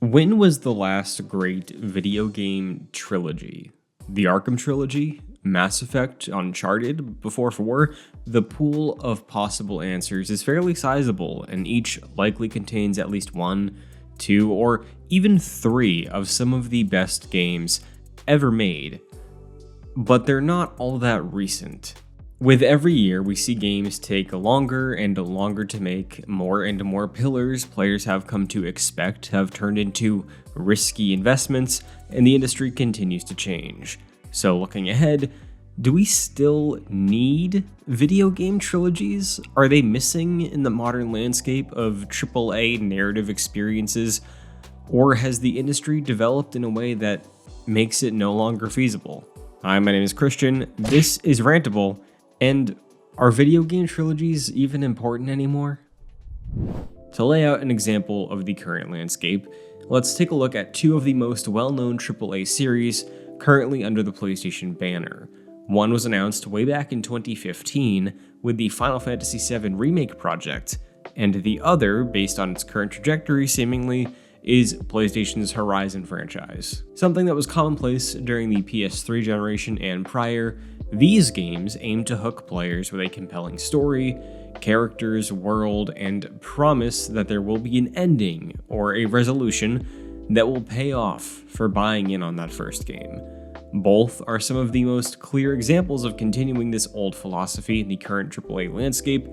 When was the last great video game trilogy? The Arkham trilogy? Mass Effect? Uncharted? Before 4? The pool of possible answers is fairly sizable, and each likely contains at least 1, 2, or even 3 of some of the best games ever made. But they're not all that recent. With every year, we see games take longer and longer to make, more and more pillars players have come to expect have turned into risky investments, and the industry continues to change. So looking ahead, do we still need video game trilogies? Are they missing in the modern landscape of AAA narrative experiences? Or has the industry developed in a way that makes it no longer feasible? Hi, my name is Christian, this is Rantable, and are video game trilogies even important anymore? To lay out an example of the current landscape, let's take a look at 2 of the most well-known AAA series currently under the PlayStation banner. One was announced way back in 2015 with the Final Fantasy VII Remake project, and the other, based on its current trajectory seemingly, is PlayStation's Horizon franchise. Something that was commonplace during the PS3 generation and prior, these games aim to hook players with a compelling story, characters, world, and promise that there will be an ending or a resolution that will pay off for buying in on that first game. Both are some of the most clear examples of continuing this old philosophy in the current AAA landscape,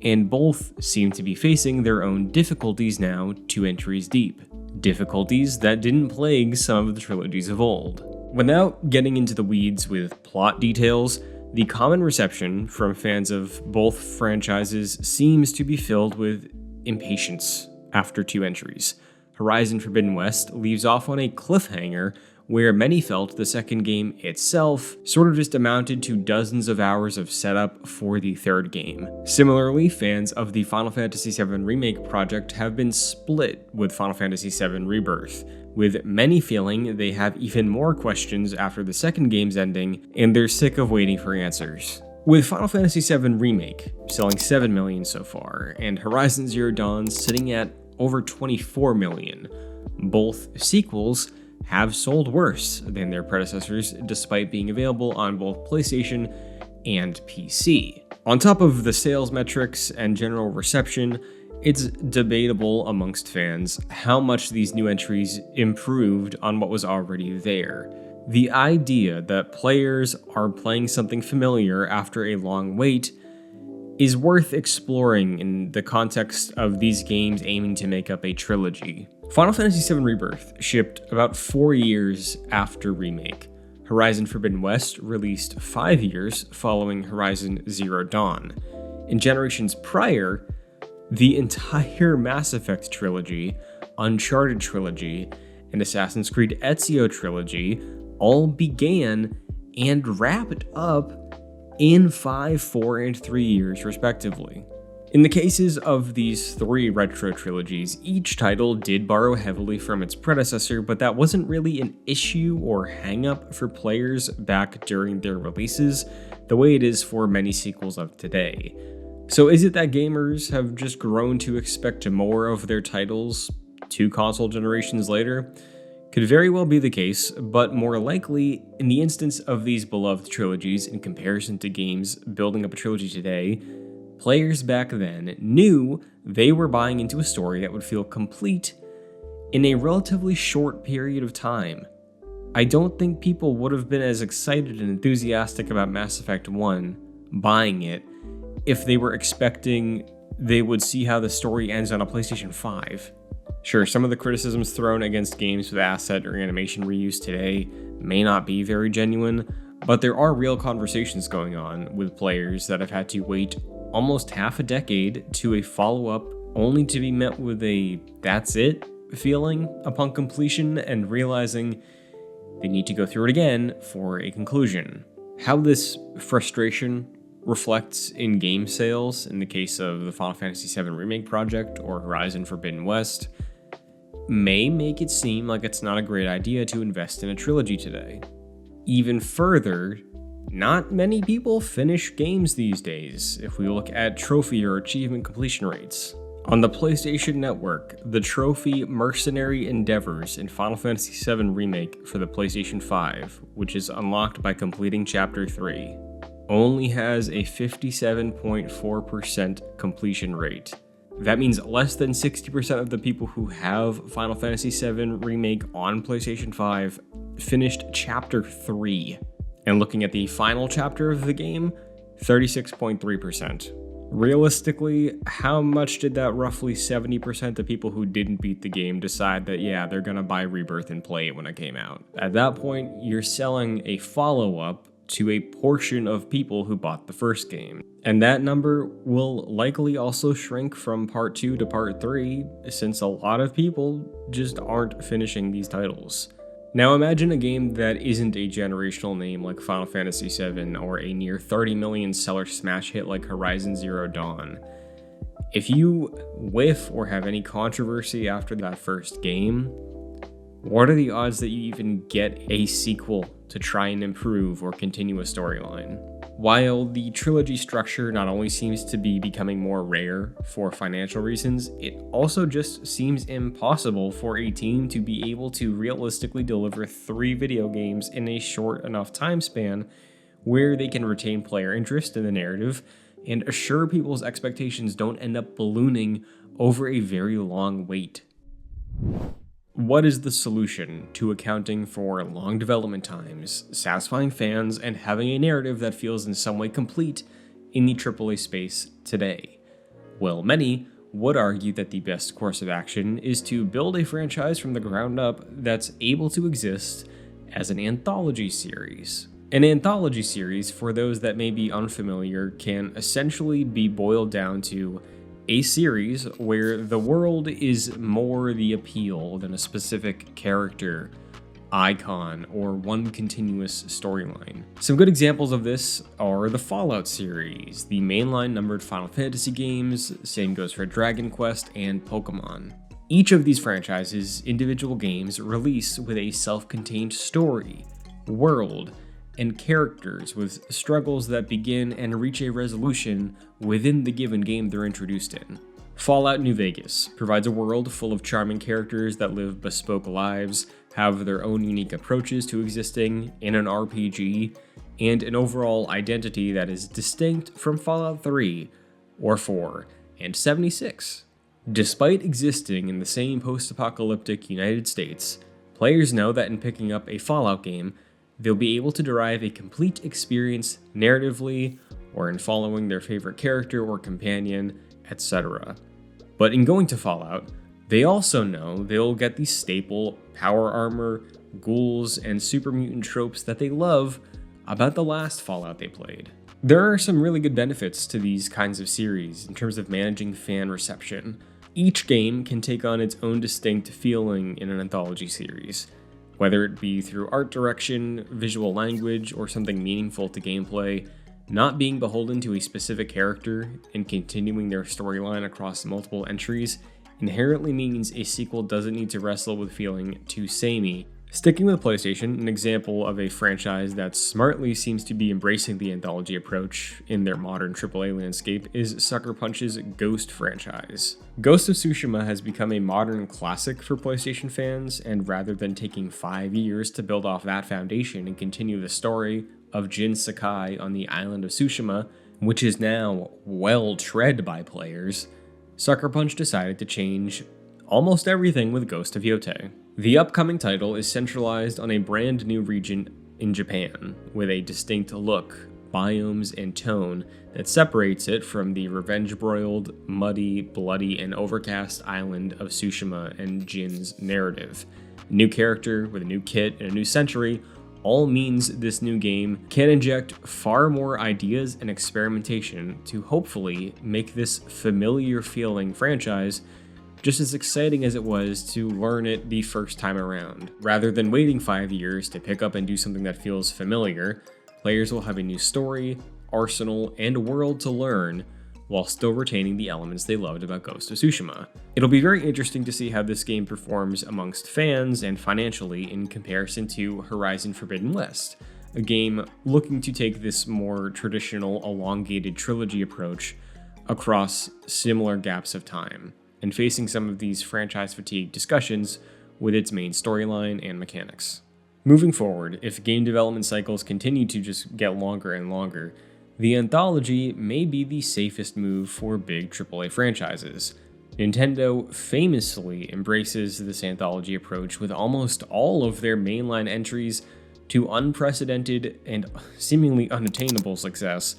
and both seem to be facing their own difficulties now 2 entries deep. Difficulties that didn't plague some of the trilogies of old. Without getting into the weeds with plot details, the common reception from fans of both franchises seems to be filled with impatience after 2 entries. Horizon Forbidden West leaves off on a cliffhanger where many felt the second game itself sort of just amounted to dozens of hours of setup for the third game. Similarly, fans of the Final Fantasy VII Remake project have been split with Final Fantasy VII Rebirth, with many feeling they have even more questions after the second game's ending, and they're sick of waiting for answers. With Final Fantasy VII Remake selling 7 million so far, and Horizon Zero Dawn sitting at over 24 million, both sequels have sold worse than their predecessors despite being available on both PlayStation and PC. On top of the sales metrics and general reception, it's debatable amongst fans how much these new entries improved on what was already there. The idea that players are playing something familiar after a long wait is worth exploring in the context of these games aiming to make up a trilogy. Final Fantasy VII Rebirth shipped about 4 years after Remake. Horizon Forbidden West released 5 years following Horizon Zero Dawn. In generations prior, the entire Mass Effect trilogy, Uncharted trilogy, and Assassin's Creed Ezio trilogy all began and wrapped up in 5, 4, and 3 years respectively. In the cases of these 3 retro trilogies, each title did borrow heavily from its predecessor, but that wasn't really an issue or hang-up for players back during their releases, the way it is for many sequels of today. So is it that gamers have just grown to expect more of their titles 2 console generations later? Could very well be the case, but more likely, in the instance of these beloved trilogies in comparison to games building up a trilogy today, players back then knew they were buying into a story that would feel complete in a relatively short period of time. I don't think people would have been as excited and enthusiastic about Mass Effect 1 buying it if they were expecting they would see how the story ends on a PlayStation 5. Sure, some of the criticisms thrown against games with asset or animation reuse today may not be very genuine, but there are real conversations going on with players that have had to wait almost half a decade to a follow-up only to be met with a "that's it" feeling upon completion and realizing they need to go through it again for a conclusion. How this frustration reflects in game sales in the case of the Final Fantasy VII Remake project or Horizon Forbidden West may make it seem like it's not a great idea to invest in a trilogy today. Even further, not many people finish games these days if we look at trophy or achievement completion rates. On the PlayStation Network, the trophy Mercenary Endeavors in Final Fantasy VII Remake for the PlayStation 5, which is unlocked by completing Chapter 3, only has a 57.4% completion rate. That means less than 60% of the people who have Final Fantasy VII Remake on PlayStation 5 finished Chapter 3. And looking at the final chapter of the game, 36.3%. Realistically, how much did that roughly 70% of people who didn't beat the game decide that, yeah, they're gonna buy Rebirth and play it when it came out? At that point, you're selling a follow-up to a portion of people who bought the first game. And that number will likely also shrink from Part 2 to Part 3, since a lot of people just aren't finishing these titles. Now imagine a game that isn't a generational name like Final Fantasy VII or a near 30 million seller smash hit like Horizon Zero Dawn. If you whiff or have any controversy after that first game, what are the odds that you even get a sequel to try and improve or continue a storyline? While the trilogy structure not only seems to be becoming more rare for financial reasons, it also just seems impossible for a team to be able to realistically deliver 3 video games in a short enough time span where they can retain player interest in the narrative and assure people's expectations don't end up ballooning over a very long wait. What is the solution to accounting for long development times, satisfying fans, and having a narrative that feels in some way complete in the AAA space today? Well, many would argue that the best course of action is to build a franchise from the ground up that's able to exist as an anthology series. An anthology series, for those that may be unfamiliar, can essentially be boiled down to a series where the world is more the appeal than a specific character, icon, or one continuous storyline. Some good examples of this are the Fallout series, the mainline numbered Final Fantasy games, same goes for Dragon Quest, and Pokemon. Each of these franchises' individual games release with a self-contained story, world, and characters with struggles that begin and reach a resolution within the given game they're introduced in. Fallout New Vegas provides a world full of charming characters that live bespoke lives, have their own unique approaches to existing in an RPG, and an overall identity that is distinct from Fallout 3, or 4, and 76. Despite existing in the same post-apocalyptic United States, players know that in picking up a Fallout game, they'll be able to derive a complete experience narratively or in following their favorite character or companion, etc. But in going to Fallout, they also know they'll get the staple power armor, ghouls, and super mutant tropes that they love about the last Fallout they played. There are some really good benefits to these kinds of series in terms of managing fan reception. Each game can take on its own distinct feeling in an anthology series, whether it be through art direction, visual language, or something meaningful to gameplay. Not being beholden to a specific character and continuing their storyline across multiple entries inherently means a sequel doesn't need to wrestle with feeling too samey. Sticking with PlayStation, an example of a franchise that smartly seems to be embracing the anthology approach in their modern AAA landscape is Sucker Punch's Ghost franchise. Ghost of Tsushima has become a modern classic for PlayStation fans, and rather than taking 5 years to build off that foundation and continue the story of Jin Sakai on the island of Tsushima, which is now well tread by players, Sucker Punch decided to change almost everything with Ghost of Yotei. The upcoming title is centralized on a brand new region in Japan, with a distinct look, biomes, and tone that separates it from the revenge-broiled, muddy, bloody, and overcast island of Tsushima and Jin's narrative. A new character with a new kit and a new century all means this new game can inject far more ideas and experimentation to hopefully make this familiar-feeling franchise just as exciting as it was to learn it the first time around. Rather than waiting 5 years to pick up and do something that feels familiar, players will have a new story, arsenal, and world to learn while still retaining the elements they loved about Ghost of Tsushima. It'll be very interesting to see how this game performs amongst fans and financially in comparison to Horizon Forbidden West, a game looking to take this more traditional elongated trilogy approach across similar gaps of time, and facing some of these franchise fatigue discussions with its main storyline and mechanics. Moving forward, if game development cycles continue to just get longer and longer, the Anthology may be the safest move for big AAA franchises. Nintendo famously embraces this Anthology approach with almost all of their mainline entries to unprecedented and seemingly unattainable success,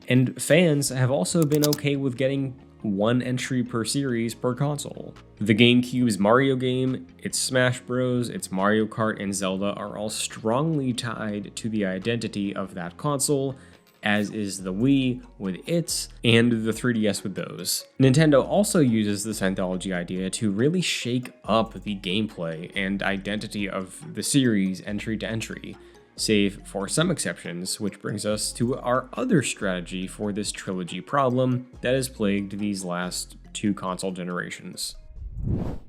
and fans have also been okay with getting one entry per series per console. The GameCube's Mario game, its Smash Bros., its Mario Kart, and Zelda are all strongly tied to the identity of that console, as is the Wii with its, and the 3DS with those. Nintendo also uses this Anthology idea to really shake up the gameplay and identity of the series entry to entry, save for some exceptions, which brings us to our other strategy for this trilogy problem that has plagued these last two console generations.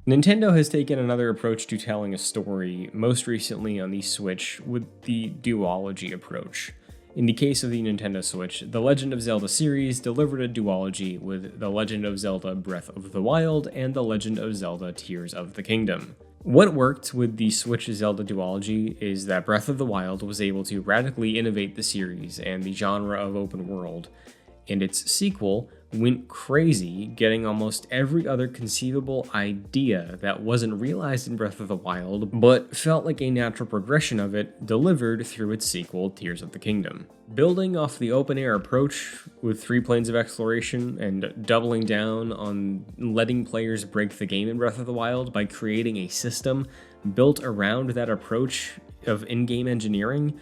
Nintendo has taken another approach to telling a story, most recently on the Switch with the duology approach. In the case of the Nintendo Switch, the Legend of Zelda series delivered a duology with The Legend of Zelda Breath of the Wild and The Legend of Zelda Tears of the Kingdom. What worked with the Switch Zelda duology is that Breath of the Wild was able to radically innovate the series and the genre of open world, and its sequel went crazy, getting almost every other conceivable idea that wasn't realized in Breath of the Wild, but felt like a natural progression of it delivered through its sequel, Tears of the Kingdom. Building off the open-air approach with 3 planes of exploration and doubling down on letting players break the game in Breath of the Wild by creating a system built around that approach of in-game engineering,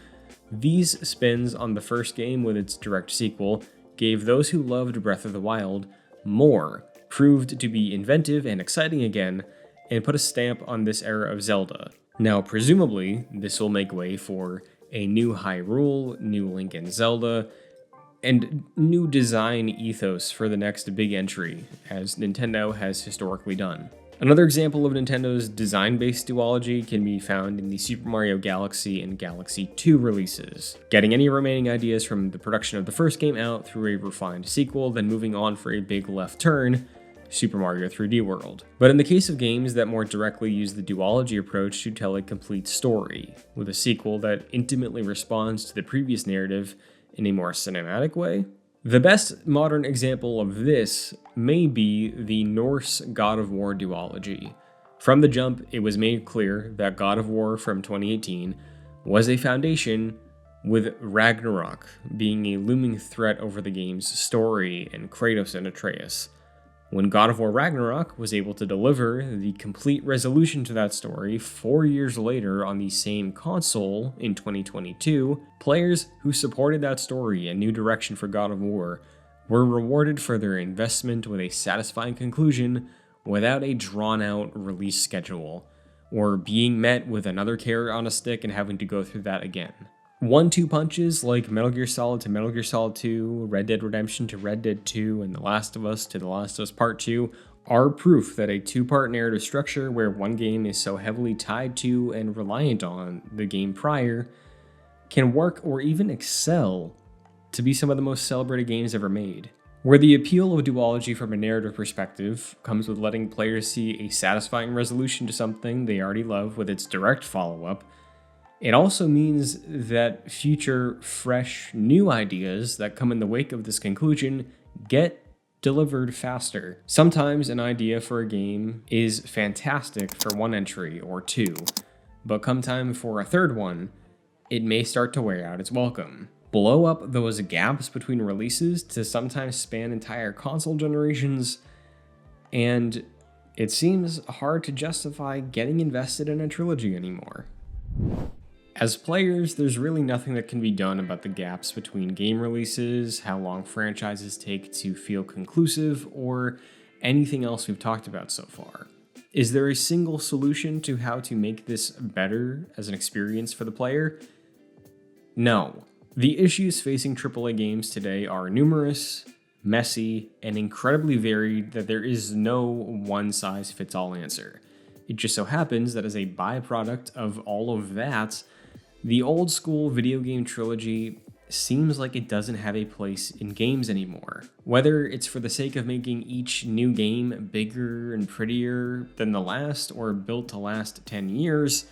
these spins on the first game with its direct sequel gave those who loved Breath of the Wild more, proved to be inventive and exciting again, and put a stamp on this era of Zelda. Now, presumably, this will make way for a new Hyrule, new Link and Zelda, and new design ethos for the next big entry, as Nintendo has historically done. Another example of Nintendo's design-based duology can be found in the Super Mario Galaxy and Galaxy 2 releases, getting any remaining ideas from the production of the first game out through a refined sequel, then moving on for a big left turn, Super Mario 3D World. But in the case of games that more directly use the duology approach to tell a complete story, with a sequel that intimately responds to the previous narrative in a more cinematic way, the best modern example of this may be the Norse God of War duology. From the jump, it was made clear that God of War from 2018 was a foundation, with Ragnarok being a looming threat over the game's story and Kratos and Atreus. When God of War Ragnarok was able to deliver the complete resolution to that story 4 years later on the same console in 2022, players who supported that story and new direction for God of War were rewarded for their investment with a satisfying conclusion without a drawn-out release schedule, or being met with another carrot on a stick and having to go through that again. 1-2 punches like Metal Gear Solid to Metal Gear Solid 2, Red Dead Redemption to Red Dead 2, and The Last of Us to The Last of Us Part 2 are proof that a 2-part narrative structure where one game is so heavily tied to and reliant on the game prior can work or even excel to be some of the most celebrated games ever made. Where the appeal of duology from a narrative perspective comes with letting players see a satisfying resolution to something they already love with its direct follow-up, it also means that future, fresh, new ideas that come in the wake of this conclusion get delivered faster. Sometimes an idea for a game is fantastic for one entry or two, but come time for a third one, it may start to wear out its welcome. Blow up those gaps between releases to sometimes span entire console generations, and it seems hard to justify getting invested in a trilogy anymore. As players, there's really nothing that can be done about the gaps between game releases, how long franchises take to feel conclusive, or anything else we've talked about so far. Is there a single solution to how to make this better as an experience for the player? No. The issues facing AAA games today are numerous, messy, and incredibly varied that there is no one-size-fits-all answer. It just so happens that as a byproduct of all of that, the old school video game trilogy seems like it doesn't have a place in games anymore. Whether it's for the sake of making each new game bigger and prettier than the last or built to last 10 years,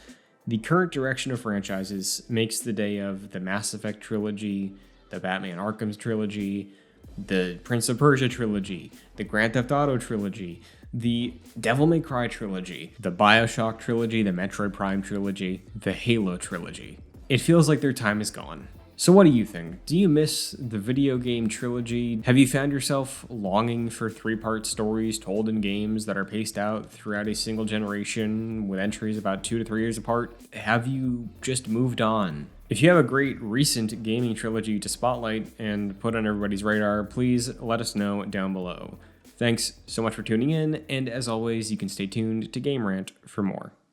the current direction of franchises makes the day of the Mass Effect trilogy, the Batman Arkham trilogy, the Prince of Persia trilogy, the Grand Theft Auto trilogy, the Devil May Cry trilogy, the BioShock trilogy, the Metroid Prime trilogy, the Halo trilogy. It feels like their time is gone. So what do you think? Do you miss the video game trilogy? Have you found yourself longing for 3-part stories told in games that are paced out throughout a single generation with entries about 2 to 3 years apart? Have you just moved on? If you have a great recent gaming trilogy to spotlight and put on everybody's radar, please let us know down below. Thanks so much for tuning in, and as always, you can stay tuned to Game Rant for more.